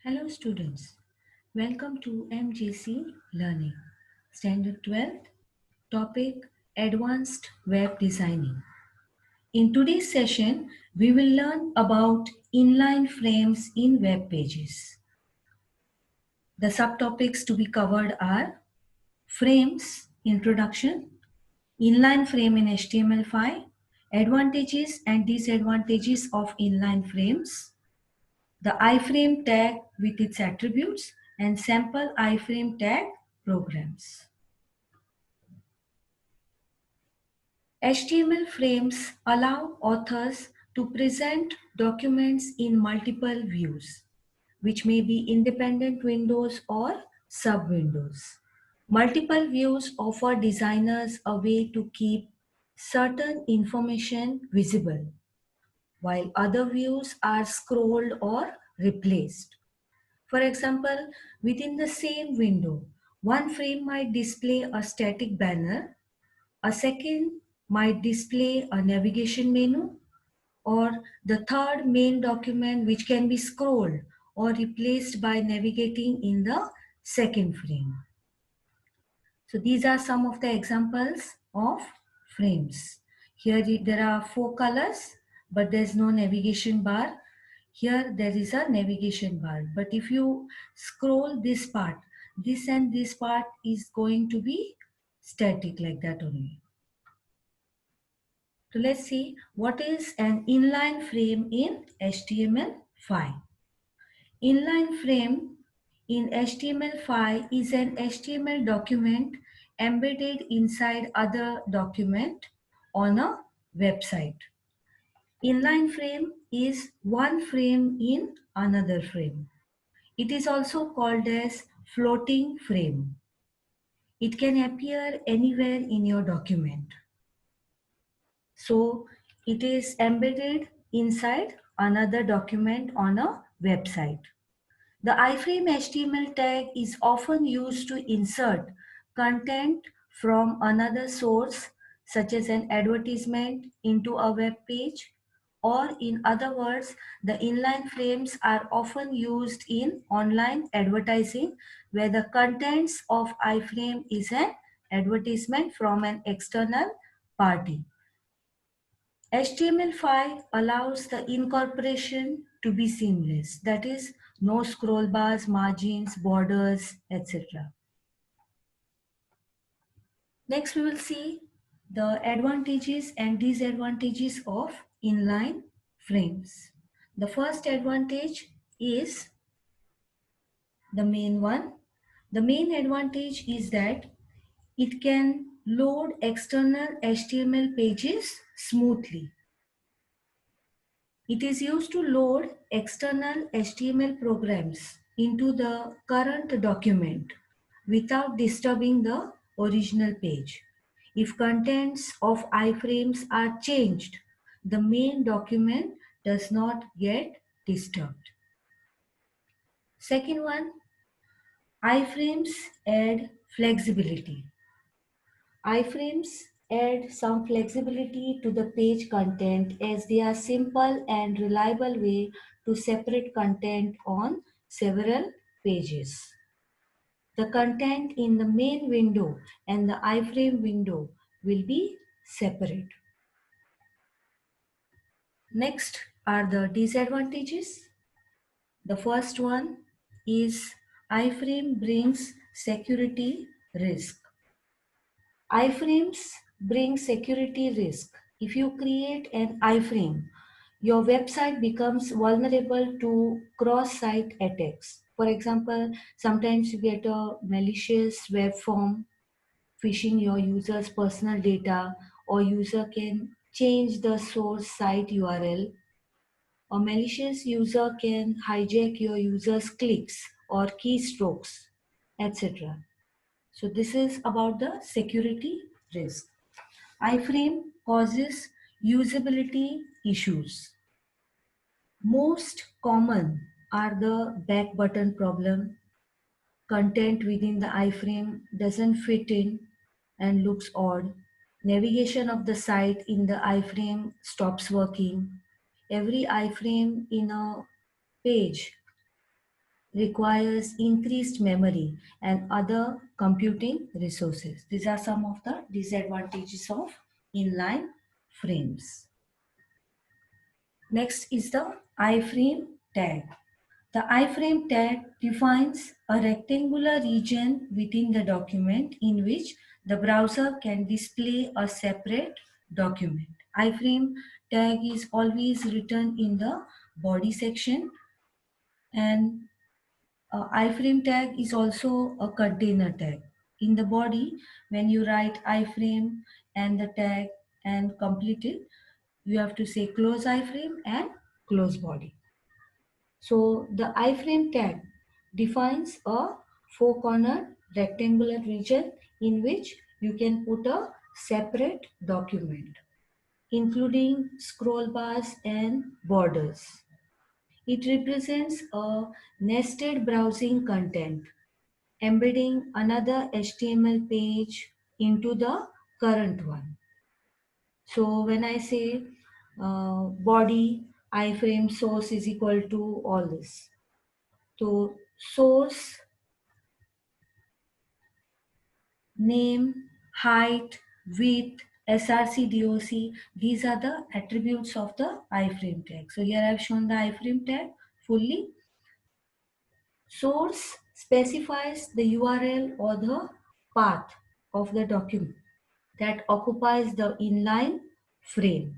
Hello students, welcome to MJC Learning, Standard 12th, topic Advanced Web Designing. In today's session, we will learn about inline frames in web pages. The subtopics to be covered are frames, introduction, inline frame in HTML5, advantages and disadvantages of inline frames, the iframe tag with its attributes, and sample iframe tag programs. HTML frames allow authors to present documents in multiple views, which may be independent windows or sub-windows. Multiple views offer designers a way to keep certain information visible, while other views are scrolled or replaced. For example, within the same window, one frame might display a static banner, a second might display a navigation menu, or the third main document which can be scrolled or replaced by navigating in the second frame. So these are some of the examples of frames. Here there are 4 colors, but there's no navigation bar. Here there is a navigation bar, but if you scroll this part, this and this part is going to be static like that only. So let's see what is an inline frame in HTML5. Inline frame in HTML5 is an HTML document embedded inside other document on a website. Inline frame is one frame in another frame. It is also called as floating frame. It can appear anywhere in your document. So it is embedded inside another document on a website. The iframe HTML tag is often used to insert content from another source, such as an advertisement, into a web page, or in other words, the inline frames are often used in online advertising where the contents of iframe is an advertisement from an external party. HTML5 allows the incorporation to be seamless, that is, no scroll bars, margins, borders, etc. Next, we will see the advantages and disadvantages of inline frames. The first advantage is the main one. The main advantage is that it can load external HTML pages smoothly. It is used to load external HTML programs into the current document without disturbing the original page. If contents of iframes are changed, the main document does not get disturbed. Second one, iframes add flexibility. Iframes add some flexibility to the page content as they are simple and reliable way to separate content on several pages. The content in the main window and the iframe window will be separate. Next are the disadvantages. The first one is iframe brings security risk. Iframes bring security risk. If you create an iframe, your website becomes vulnerable to cross-site attacks. For example, sometimes you get a malicious web form phishing your user's personal data, or user can change the source site URL. A malicious user can hijack your user's clicks or keystrokes, etc. So this is about the security risk. iframe causes usability issues. Most common are the back button problem. Content within the iframe doesn't fit in and looks odd. Navigation of the site in the iframe stops working. Every iframe in a page requires increased memory and other computing resources. These are some of the disadvantages of inline frames. Next is the iframe tag. The iframe tag defines a rectangular region within the document in which the browser can display a separate document. Iframe tag is always written in the body section, and iframe tag is also a container tag. In the body, when you write iframe and the tag and complete it, you have to say close iframe and close body. So the iframe tag defines a four-cornered rectangular region in which you can put a separate document, including scroll bars and borders. It represents a nested browsing content, embedding another HTML page into the current one. So when I say body iframe source is equal to all this. So source, name, height, width, SRC, DOC, these are the attributes of the iframe tag. So here I have shown the iframe tag fully. Source specifies the URL or the path of the document that occupies the inline frame.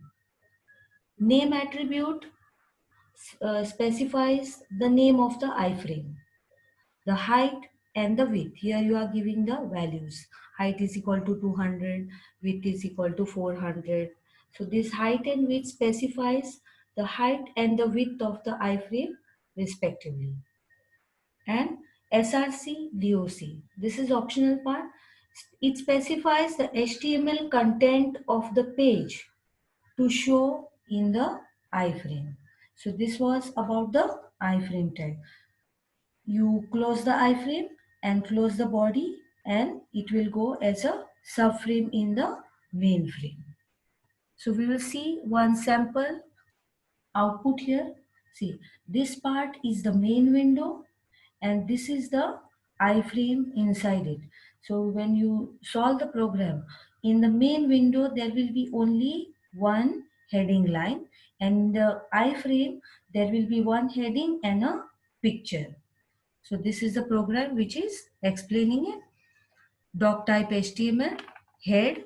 Name attribute specifies the name of the iframe. The height and the width. Here you are giving the values. Height is equal to 200, width is equal to 400. So this height and width specifies the height and the width of the iframe respectively. And SRC DOC. This is optional part. It specifies the HTML content of the page to show in the iframe. So this was about the iframe tag. You close the iframe and close the body, and it will go as a subframe in the main frame. So we will see one sample output here. See, this part is the main window and this is the iframe inside it. So when you solve the program, in the main window there will be only one heading line, and in the iframe there will be one heading and a picture. So this is the program which is explaining it. Doc type HTML, head,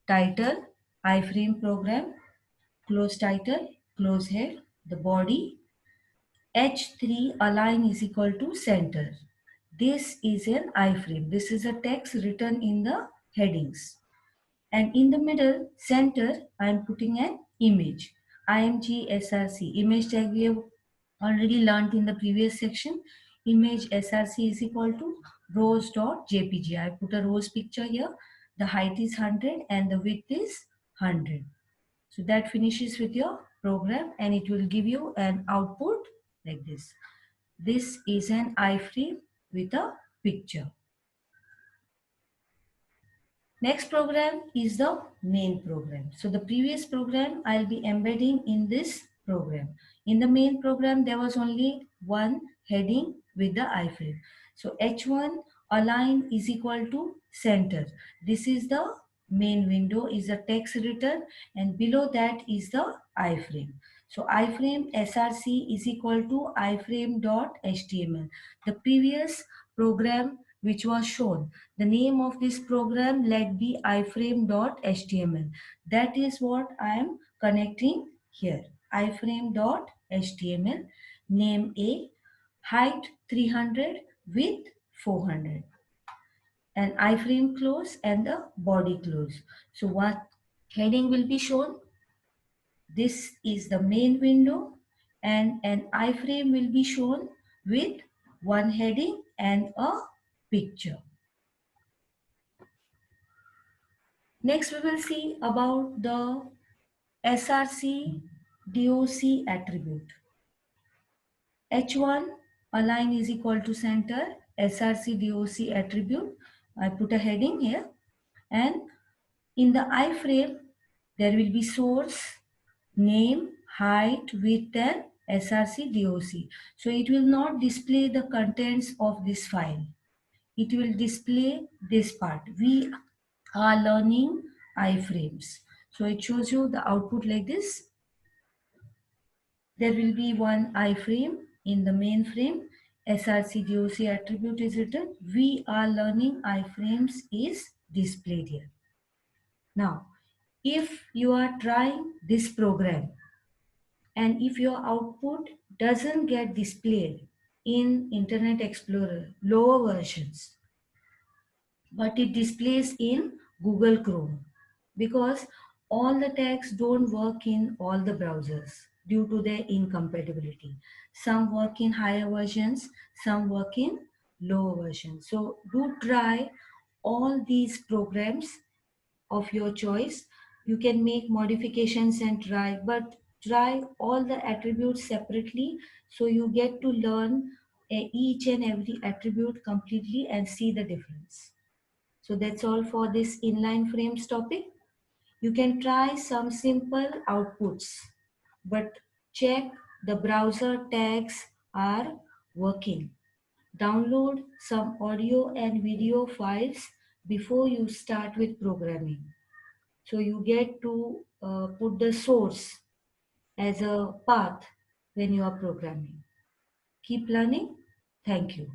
title, iframe program, close title, close head, the body, H3 align is equal to center. This is an iframe. This is a text written in the headings. And in the middle center, I am putting an image. IMG SRC. Image tag we have already learned in the previous section. Image SRC is equal to rose.jpg. I put a rose picture here. The height is 100 and the width is 100. So that finishes with your program and it will give you an output like this. This is an iframe with a picture. Next program is the main program. So the previous program I'll be embedding in this program. In the main program there was only one heading with the iframe. So H1 align is equal to center. This is the main window, is a text written, and below that is the iframe. So iframe SRC is equal to iframe.html. The previous program which was shown, the name of this program let be iframe.html. That is what I am connecting here. iframe.html, name A, height 300, width 400. And iframe close and the body close. So what heading will be shown? This is the main window and an iframe will be shown with one heading and a picture. Next, we will see about the SRC DOC attribute. H1 align is equal to center, SRC DOC attribute. I put a heading here, and in the iframe there will be source, name, height, width and src doc. So it will not display the contents of this file. It will display this part. We are learning iframes. So it shows you the output like this. There will be one iframe in the main frame. src doc attribute is written. We are learning iframes is displayed here. Now, if you are trying this program and if your output doesn't get displayed in Internet Explorer lower versions, but it displays in Google Chrome, because all the tags don't work in all the browsers due to their incompatibility. Some work in higher versions, some work in lower versions. So do try all these programs of your choice. You can make modifications and try, but try all the attributes separately so you get to learn each and every attribute completely and see the difference. So that's all for this inline frames topic. You can try some simple outputs, but check the browser tags are working. Download some audio and video files before you start with programming. So you get to put the source as a path when you are programming. Keep learning. Thank you.